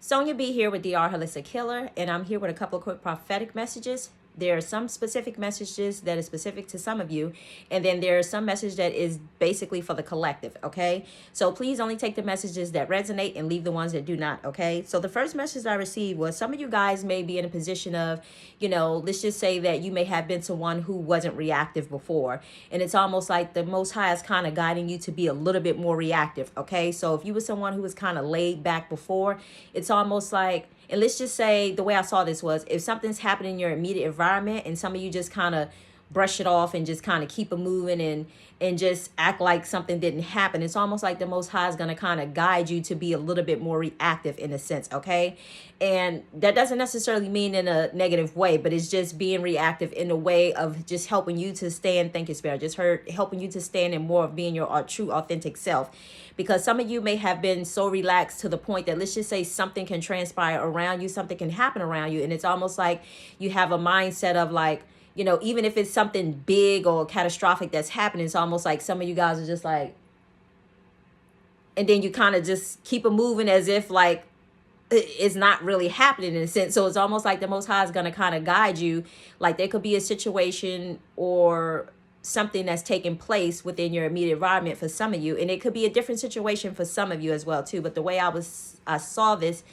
Sonia B here with DR Holistic Healer, and I'm here with a couple of quick prophetic messages. There are some specific messages that is specific to some of you, and then there are some message that is basically for the collective, okay? So please only take the messages that resonate and leave the ones that do not, okay? So the first message I received was some of you guys may be in a position of, let's just say that you may have been someone who wasn't reactive before, and it's almost like the Most High is kind of guiding you to be a little bit more reactive, okay? So if you were someone who was kind of laid back before, it's almost like, and let's just say the way I saw this was if something's happening in your immediate environment and some of you just kind of brush it off and just kind of keep it moving and just act like something didn't happen, it's almost like the Most High is going to kind of guide you to be a little bit more reactive in a sense, okay? And that doesn't necessarily mean in a negative way, but it's just being reactive in a way of just helping you to stand, thank you, Spirit, helping you to stand in more of being your true, authentic self. Because some of you may have been so relaxed to the point that, let's just say, something can transpire around you, something can happen around you, and it's almost like you have a mindset of like, even if it's something big or catastrophic that's happening, it's almost like some of you guys are just like, and then you kind of just keep it moving as if like it's not really happening in a sense. So it's almost like the Most High is going to kind of guide you. Like there could be a situation or something that's taking place within your immediate environment for some of you, and it could be a different situation for some of you as well too. But the way I saw this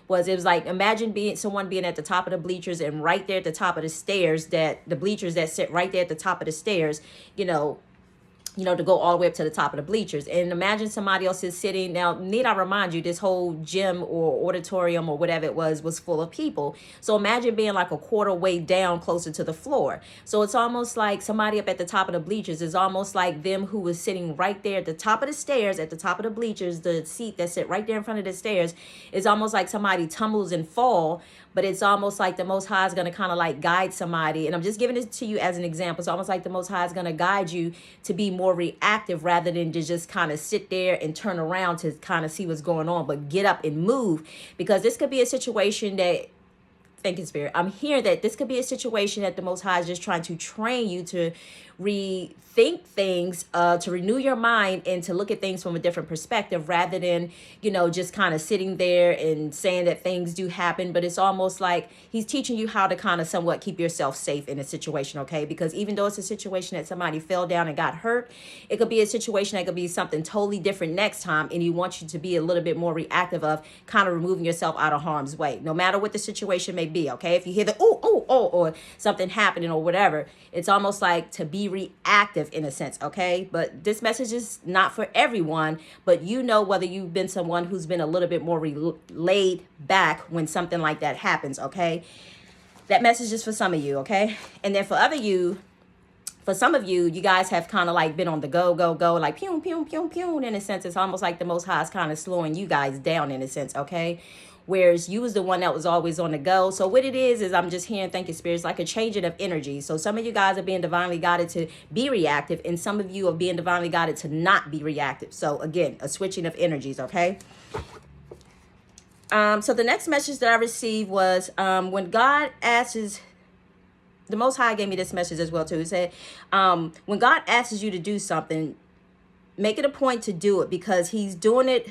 was, it was like, imagine someone being at the top of the bleachers, and right there at the top of the stairs, that the bleachers that sit right there at the top of the stairs, to go all the way up to the top of the bleachers. And imagine somebody else is sitting. Now, need I remind you, this whole gym or auditorium or whatever it was full of people. So imagine being like a quarter way down closer to the floor. So it's almost like somebody up at the top of the bleachers is almost like them who was sitting right there at the top of the stairs, at the top of the bleachers, the seat that sit right there in front of the stairs is almost like somebody tumbles and fall. But it's almost like the Most High is going to kind of like guide somebody. And I'm just giving it to you as an example. It's almost like the Most High is going to guide you to be more reactive rather than to just kind of sit there and turn around to kind of see what's going on. But get up and move, because this could be a situation that, thank you, Spirit, I'm hearing that this could be a situation that the Most High is just trying to train you to rethink things, to renew your mind and to look at things from a different perspective rather than, just kind of sitting there and saying that things do happen. But it's almost like he's teaching you how to kind of somewhat keep yourself safe in a situation, okay? Because even though it's a situation that somebody fell down and got hurt, it could be a situation that could be something totally different next time, and he wants you to be a little bit more reactive of kind of removing yourself out of harm's way, no matter what the situation may be, okay? If you hear the oh, or something happening or whatever, it's almost like to be reactive in a sense, okay? But this message is not for everyone, but whether you've been someone who's been a little bit more laid back when something like that happens, okay? That message is for some of you, okay? And then for some of you, you guys have kind of like been on the go, like pew, pew, pew, pew. In a sense, it's almost like the Most High is kind of slowing you guys down in a sense, okay? Whereas you was the one that was always on the go. So what it is I'm just hearing, thank you, Spirit, it's like a changing of energy. So some of you guys are being divinely guided to be reactive, and some of you are being divinely guided to not be reactive. So again, a switching of energies, okay? So the next message that I received was when God asks, the Most High gave me this message as well too. He said, when God asks you to do something, make it a point to do it, because he's doing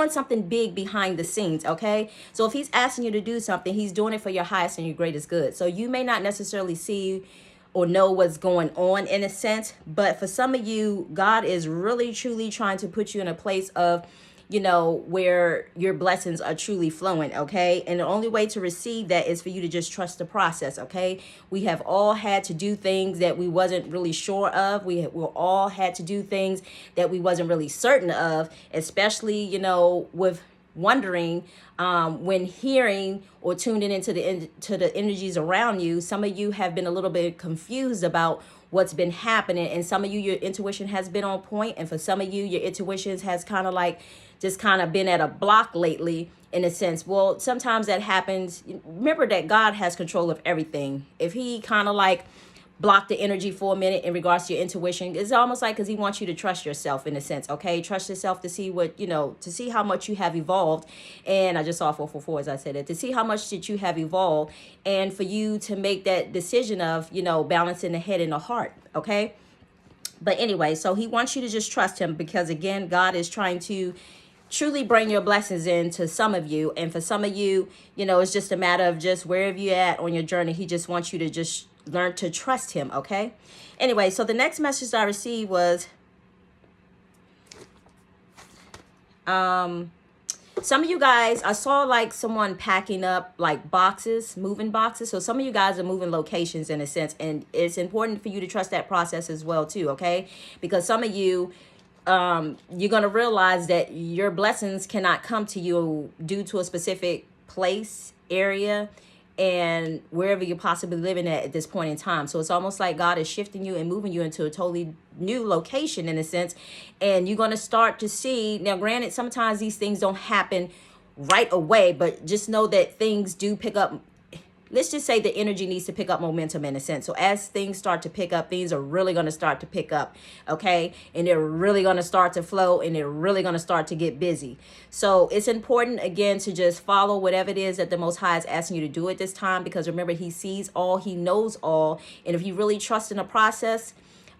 something big behind the scenes, okay? So if he's asking you to do something, he's doing it for your highest and your greatest good. So you may not necessarily see or know what's going on in a sense, but for some of you, God is really, truly trying to put you in a place of, where your blessings are truly flowing, okay? And the only way to receive that is for you to just trust the process, okay? We have all had to do things that we wasn't really sure of. We all had to do things that we wasn't really certain of, especially, with wondering when hearing or tuning into the energies around you. Some of you have been a little bit confused about what's been happening, and some of you, your intuition has been on point, and for some of you, your intuition has kind of like just kind of been at a block lately in a sense. Well, sometimes that happens. Remember that God has control of everything. If he kind of like block the energy for a minute in regards to your intuition, it's almost like because he wants you to trust yourself in a sense, okay? Trust yourself to see what, to see how much you have evolved. And I just saw 444 as I said it, to see how much that you have evolved, and for you to make that decision of, balancing the head and the heart, okay? But anyway, so he wants you to just trust him, because again, God is trying to truly bring your blessings in to some of you. And for some of you, you know, it's just a matter of just wherever you're at on your journey. He just wants you to just learn to trust him, okay? Anyway, so the next message I received was, some of you guys, I saw like someone packing up like boxes, moving boxes. So some of you guys are moving locations in a sense, and it's important for you to trust that process as well too, okay? Because some of you, you're going to realize that your blessings cannot come to you due to a specific place, area, and wherever you're possibly living at this point in time. So it's almost like God is shifting you and moving you into a totally new location in a sense. And you're going to start to see, now granted, sometimes these things don't happen right away, but just know that things do pick up. Let's just say the energy needs to pick up momentum in a sense. So as things start to pick up, things are really going to start to pick up, okay? And they're really going to start to flow, and they're really going to start to get busy. So it's important, again, to just follow whatever it is that the Most High is asking you to do at this time, because remember, he sees all, he knows all. And if you really trust in the process,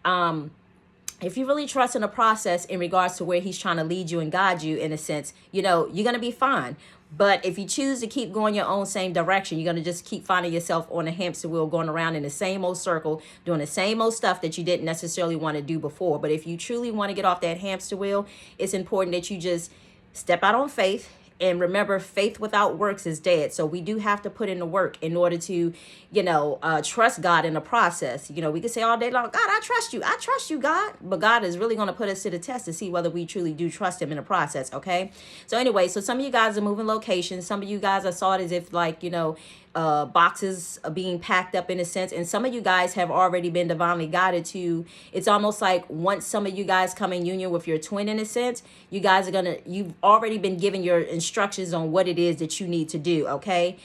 if you really trust in the process in regards to where he's trying to lead you and guide you in a sense, you know, you're going to be fine. But if you choose to keep going your own same direction, you're going to just keep finding yourself on a hamster wheel, going around in the same old circle, doing the same old stuff that you didn't necessarily want to do before. But if you truly want to get off that hamster wheel, it's important that you just step out on faith. And remember, faith without works is dead. So we do have to put in the work in order to, you know, trust God in the process. You know, we can say all day long, God, I trust you. I trust you, God. But God is really going to put us to the test to see whether we truly do trust him in the process. Okay. So anyway, so some of you guys are moving locations. Some of you guys, I saw it as if like, you know, boxes are being packed up in a sense, and some of you guys have already been divinely guided to. It's almost like once some of you guys come in union with your twin in a sense, you guys are you've already been given your instructions on what it is that you need to do, okay?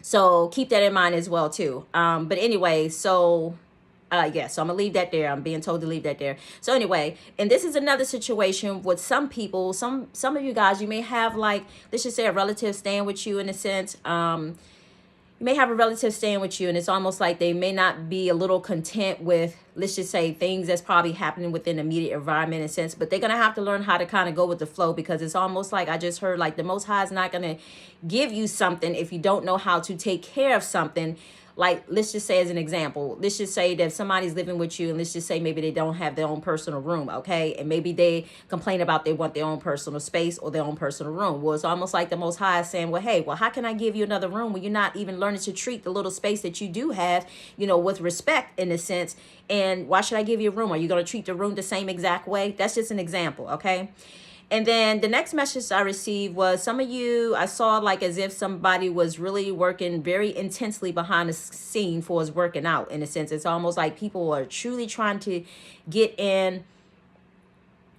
So keep that in mind as well too. But anyway, so yeah, so I'm gonna leave that there. I'm being told to leave that there. So anyway, and this is another situation with some people. Some of you guys, you may have like, let's just say a relative staying with you in a sense. You may have a relative staying with you, and it's almost like they may not be a little content with, let's just say, things that's probably happening within the immediate environment in a sense. But they're gonna have to learn how to kind of go with the flow, because it's almost like I just heard like the Most High is not gonna give you something if you don't know how to take care of something. Like, let's just say as an example, let's just say that somebody's living with you, and let's just say maybe they don't have their own personal room, okay? And maybe they complain about they want their own personal space or their own personal room. Well, it's almost like the Most High is saying, well, hey, well, how can I give you another room when you're not even learning to treat the little space that you do have, you know, with respect in a sense? And why should I give you a room? Are you going to treat the room the same exact way? That's just an example, okay? And then the next message I received was some of you, I saw like as if somebody was really working very intensely behind the scene for us working out in a sense. It's almost like people are truly trying to get in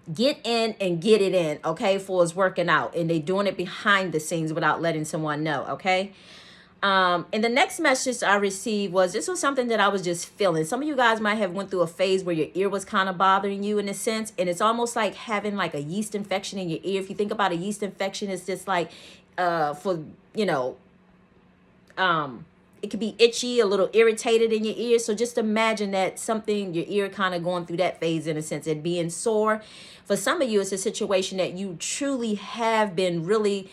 and get it in, okay, for us working out. And they doing it behind the scenes without letting someone know, okay? And the next message I received was, this was something that I was just feeling. Some of you guys might have went through a phase where your ear was kind of bothering you in a sense. And it's almost like having like a yeast infection in your ear. If you think about a yeast infection, it's just like, for, you know, it could be itchy, a little irritated in your ear. So just imagine that something, your ear kind of going through that phase in a sense, it being sore. For some of you, it's a situation that you truly have been really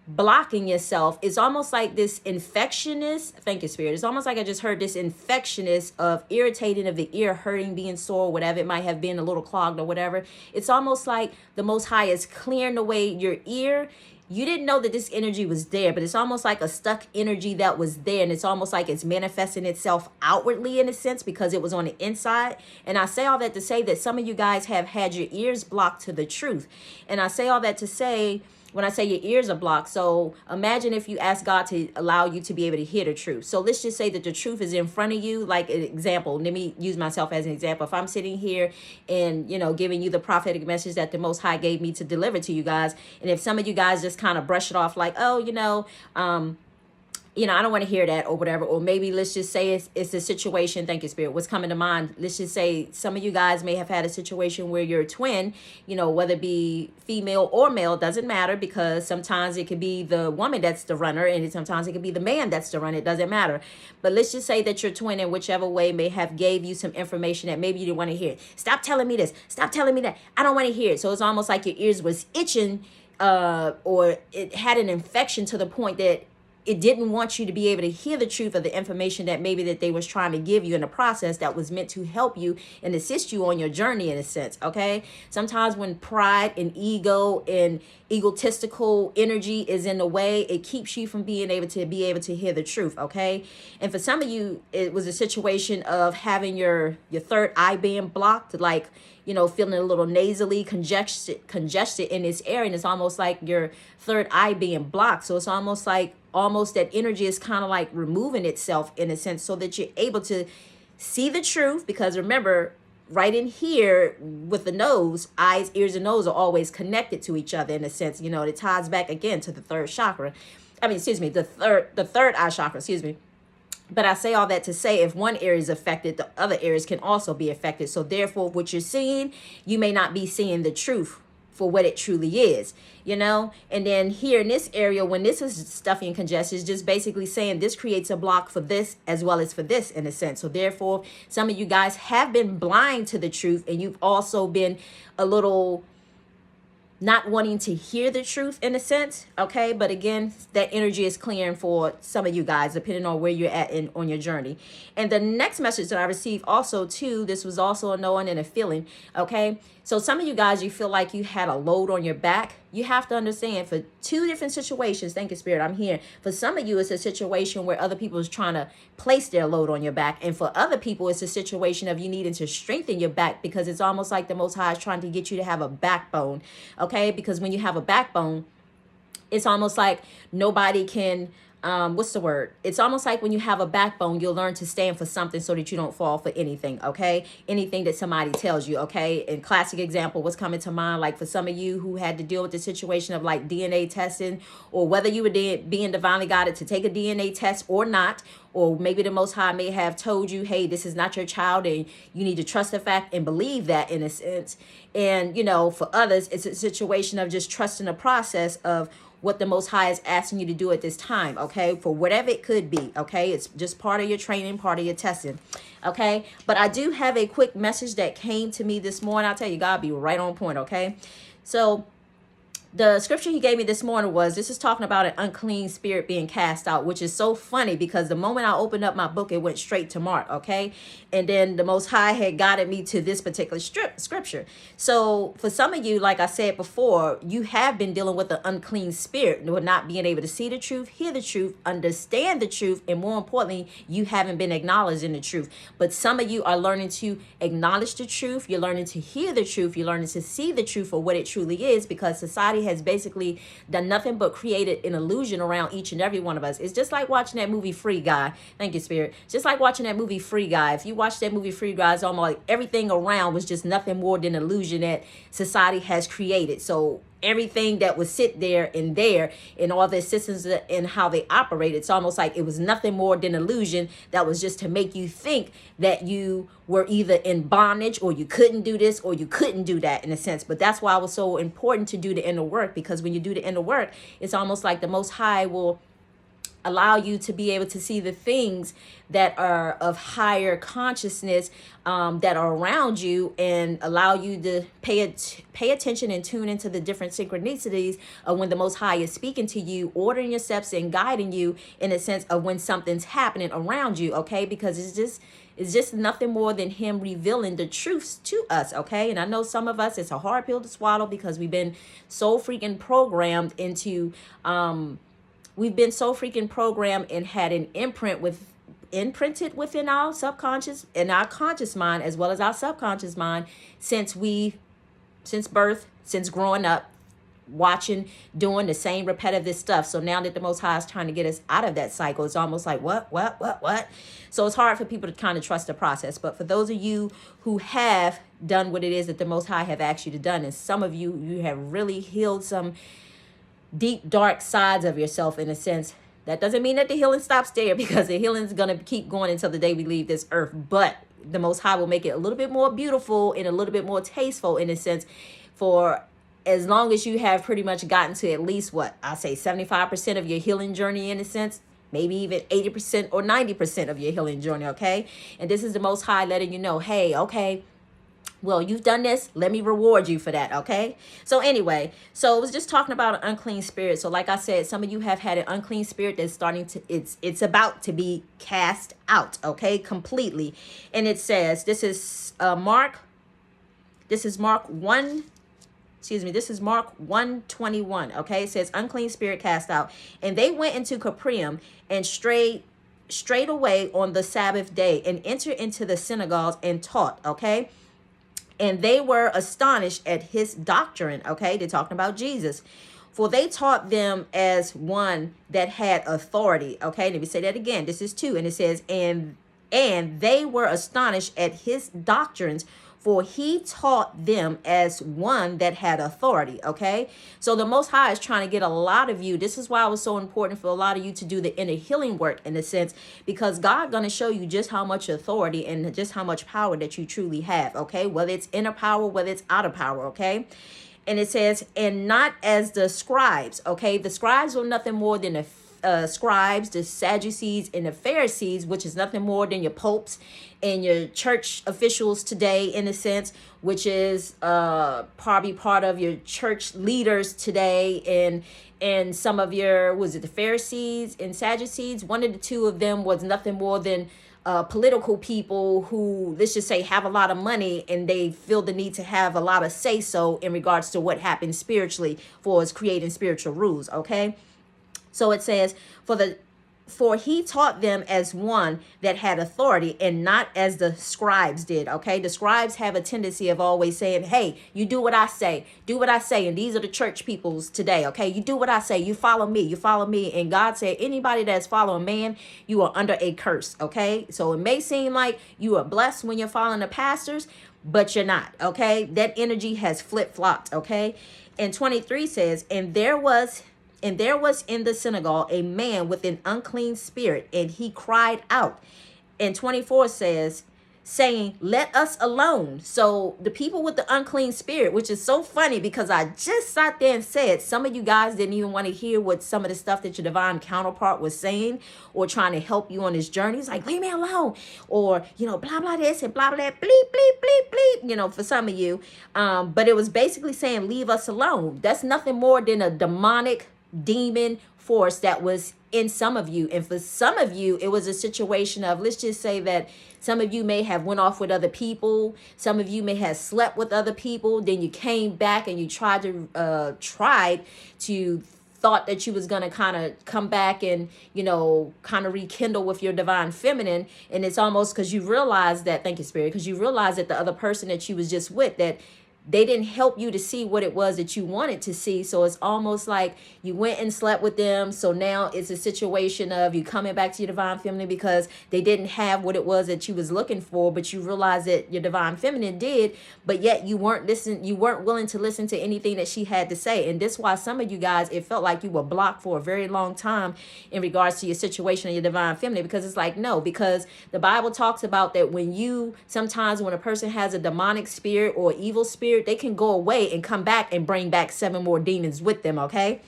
blocking yourself. It's almost like this infectionist, thank you, Spirit. It's almost like I just heard this infectionist of irritating of the ear, hurting, being sore, whatever it might have been, a little clogged or whatever. It's almost like the Most High is clearing away your ear. You didn't know that this energy was there, but it's almost like a stuck energy that was there. And it's almost like it's manifesting itself outwardly in a sense because it was on the inside. And I say all that to say that some of you guys have had your ears blocked to the truth. And I say all that to say, when I say your ears are blocked, so imagine if you ask God to allow you to be able to hear the truth. So let's just say that the truth is in front of you. Like an example, let me use myself as an example. If I'm sitting here and, you know, giving you the prophetic message that the Most High gave me to deliver to you guys, and if some of you guys just kind of brush it off like, oh, you know, I don't want to hear that or whatever. Or maybe let's just say it's a situation. Thank you, Spirit. What's coming to mind? Let's just say some of you guys may have had a situation where you're a twin, whether it be female or male, doesn't matter, because sometimes it could be the woman that's the runner and sometimes it could be the man that's the runner. It doesn't matter. But let's just say that your twin in whichever way may have gave you some information that maybe you didn't want to hear. Stop telling me this. Stop telling me that. I don't want to hear it. So it's almost like your ears was itching, or it had an infection to the point that it didn't want you to be able to hear the truth of the information that maybe that they was trying to give you in the process that was meant to help you and assist you on your journey, in a sense. Okay, sometimes when pride and ego and egotistical energy is in the way, it keeps you from being able to hear the truth. Okay, and for some of you, it was a situation of having your third eye being blocked, like feeling a little nasally congested in this area. And it's almost like your third eye being blocked. So it's almost that energy is kind of like removing itself, in a sense, so that you're able to see the truth. Because remember, right in here with the nose, eyes, ears, and nose are always connected to each other, in a sense. It ties back again to the third chakra. The third eye chakra, But I say all that to say, if one area is affected, the other areas can also be affected. So therefore, what you're seeing, you may not be seeing the truth for what it truly is, And then here in this area, when this is stuffy and congested, it's just basically saying this creates a block for this as well as for this, in a sense. So therefore, some of you guys have been blind to the truth, and you've also been a little not wanting to hear the truth, in a sense. Okay, but again, that energy is clearing for some of you guys, depending on where you're at on your journey. And the next message that I received also too, this was also a knowing and a feeling. Okay, so some of you guys, you feel like you had a load on your back. You have to understand, for two different situations, thank you, Spirit, I'm here. For some of you, it's a situation where other people is trying to place their load on your back. And for other people, it's a situation of you needing to strengthen your back, because it's almost like the Most High is trying to get you to have a backbone. Okay, because when you have a backbone, it's almost like nobody can, it's almost like when you have a backbone, you'll learn to stand for something so that you don't fall for anything. Okay, anything that somebody tells you. Okay, and classic example, what's coming to mind, like for some of you who had to deal with the situation of like DNA testing, or whether you were being divinely guided to take a DNA test or not, or maybe the Most High may have told you, hey, this is not your child, and you need to trust the fact and believe that, in a sense. And for others, it's a situation of just trusting the process of what the Most High is asking you to do at this time, okay, for whatever it could be. Okay, it's just part of your training, part of your testing. Okay, but I do have a quick message that came to me this morning. I'll tell you, God be right on point. Okay, so the scripture he gave me this morning this is talking about an unclean spirit being cast out, which is so funny because the moment I opened up my book, it went straight to Mark. Okay, and then the Most High had guided me to this particular scripture. So for some of you, like I said before, you have been dealing with an unclean spirit, not being able to see the truth, hear the truth, understand the truth, and more importantly, you haven't been acknowledging the truth. But some of you are learning to acknowledge the truth. You're learning to hear the truth. You're learning to see the truth for what it truly is, because society has basically done nothing but created an illusion around each and every one of us. It's just like watching that movie Free Guy. Thank you, Spirit. Just like watching that movie Free Guy. If you watch that movie Free Guy, it's almost like everything around was just nothing more than illusion that society has created. So everything that would sit there and all the systems and how they operate, it's almost like it was nothing more than illusion that was just to make you think that you were either in bondage, or you couldn't do this, or you couldn't do that, in a sense. But that's why it was so important to do the inner work, because when you do the inner work, it's almost like the Most High will allow you to be able to see the things that are of higher consciousness, that are around you, and allow you to pay attention and tune into the different synchronicities of when the Most High is speaking to you, ordering your steps and guiding you, in a sense of when something's happening around you. Okay, because it's just nothing more than him revealing the truths to us. Okay, and I know some of us, it's a hard pill to swallow, because we've been so freaking programmed into and had an imprinted within our subconscious and our conscious mind, as well as our subconscious mind, since birth, since growing up, watching, doing the same repetitive stuff. So now that the Most High is trying to get us out of that cycle, it's almost like what? So it's hard for people to kind of trust the process. But for those of you who have done what it is that the Most High have asked you to done, and some of you have really healed some deep, dark sides of yourself, in a sense, That doesn't mean that the healing stops there, because the healing is going to keep going until the day we leave this earth. But the Most High will make it a little bit more beautiful and a little bit more tasteful, in a sense, for as long as you have pretty much gotten to at least, what I say, 75% of your healing journey, in a sense, maybe even 80% or 90% of your healing journey. Okay. And this is the Most High letting you know, hey, okay, well, you've done this, let me reward you for that. Okay. So anyway, so it was just talking about an unclean spirit. So like I said, some of you have had an unclean spirit that's starting to, it's about to be cast out. Okay, completely. And it says, this is Mark 1, this is Mark 1:21. Okay, it says, unclean spirit cast out. And they went into Capernaum and strayed away on the Sabbath day and entered into the synagogues and taught. Okay. And they were astonished at his doctrine. Okay, they're talking about Jesus. For they taught them as one that had authority. Okay, let me say that again. This is 2. And it says, and they were astonished at his doctrines, for he taught them as one that had authority. Okay, so the Most High is trying to get a lot of you. This is why it was so important for a lot of you to do the inner healing work, in a sense, because God going to show you just how much authority and just how much power that you truly have. Okay, whether it's inner power, whether it's outer power. Okay. And it says, and not as the scribes. Okay, the scribes were nothing more than the scribes, the Sadducees, and the Pharisees, which is nothing more than your popes and your church officials today, in a sense, which is probably part of your church leaders today, and some of your, was it the Pharisees and Sadducees? One of the two of them was nothing more than political people who, let's just say, have a lot of money, and they feel the need to have a lot of say so in regards to what happens spiritually, for us creating spiritual rules. Okay. So it says, for he taught them as one that had authority, and not as the scribes did. Okay, the scribes have a tendency of always saying, hey, you do what I say, and these are the church peoples today. Okay, you do what I say, you follow me. And God said, anybody that's following man, you are under a curse. Okay, so it may seem like you are blessed when you're following the pastors, but you're not. Okay, that energy has flip-flopped. Okay, and 23 says, and there was in the synagogue a man with an unclean spirit, and he cried out. And 24 says, saying, let us alone. So the people with the unclean spirit, which is so funny, because I just sat there and said, some of you guys didn't even want to hear what some of the stuff that your divine counterpart was saying, or trying to help you on this journey. It's like, leave me alone. Or, blah, blah, this and blah, blah, bleep, bleep, bleep, bleep, for some of you. But it was basically saying, leave us alone. That's nothing more than a demonic demon force that was in some of you. And for some of you, it was a situation of, let's just say that some of you may have went off with other people, some of you may have slept with other people, then you came back and you tried to thought that you was going to kind of come back and kind of rekindle with your divine feminine. And it's almost because you realize that, thank you, Spirit, because you realize that the other person that you was just with, that they didn't help you to see what it was that you wanted to see. So it's almost like you went and slept with them. So now it's a situation of you coming back to your divine feminine because they didn't have what it was that you was looking for, but you realized that your divine feminine did, but yet you weren't willing to listen to anything that she had to say. And this is why some of you guys, it felt like you were blocked for a very long time in regards to your situation of your divine feminine, because it's like, no, because the Bible talks about that sometimes when a person has a demonic spirit or evil spirit, they can go away and come back and bring back 7 more demons with them. Okay.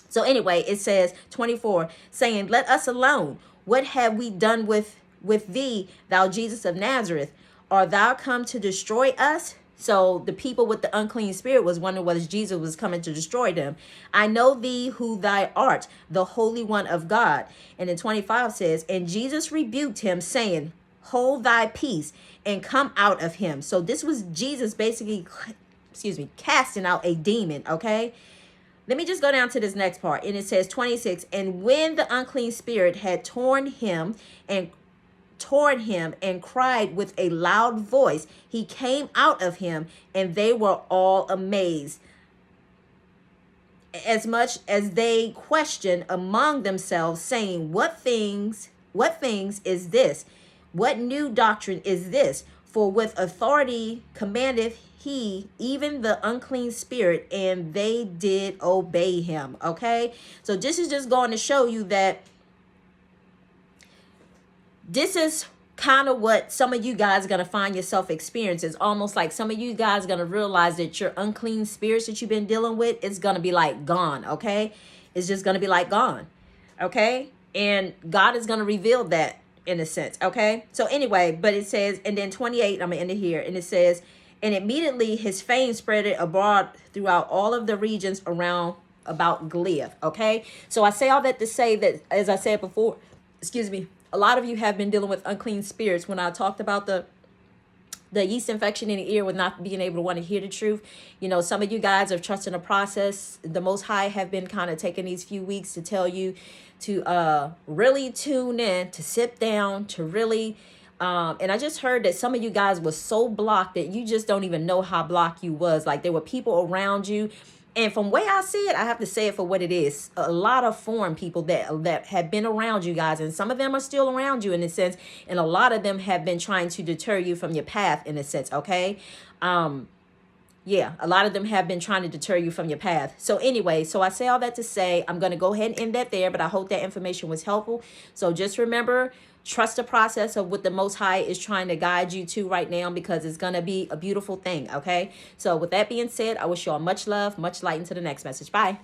So anyway, it says 24, saying, let us alone. What have we done with thee, thou Jesus of Nazareth? Art thou come to destroy us? So the people with the unclean spirit was wondering whether Jesus was coming to destroy them. I know thee who thy art, the Holy One of God. And then 25 says, and Jesus rebuked him, saying, hold thy peace and come out of him. So this was Jesus basically, casting out a demon. Okay. Let me just go down to this next part. And it says 26, and when the unclean spirit had torn him and cried with a loud voice, he came out of him, and they were all amazed, as much as they questioned among themselves, saying, what things is this? What new doctrine is this? For with authority commandeth he even the unclean spirit, and they did obey him. Okay, so this is just going to show you that this is kind of what some of you guys are going to find yourself experience. It's almost like some of you guys are going to realize that your unclean spirits that you've been dealing with is going to be like gone. Okay, it's just going to be like gone. Okay, and God is going to reveal that in a sense. Okay, so anyway, but it says, and then 28, I'm gonna end it here, and it says, and immediately his fame spread it abroad throughout all of the regions around about Gilead. Okay, so I say all that to say that, as I said before, excuse me, a lot of you have been dealing with unclean spirits. When I talked about the yeast infection in the ear with not being able to want to hear the truth, you know, some of you guys are trusting the process. The Most High have been kind of taking these few weeks to tell you to really tune in, to sit down, to really and I just heard that some of you guys was so blocked that you just don't even know how blocked you was. Like there were people around you, and from way I see it, I have to say it for what it is. A lot of foreign people that have been around you guys, and some of them are still around you in a sense, and a lot of them have been trying to deter you from your path in a sense. Okay, yeah, a lot of them have been trying to deter you from your path. So anyway, so I say all that to say, I'm going to go ahead and end that there, but I hope that information was helpful. So just remember, trust the process of what the Most High is trying to guide you to right now, because it's going to be a beautiful thing. Okay, so with that being said, I wish you all much love, much light. Into the next message. Bye.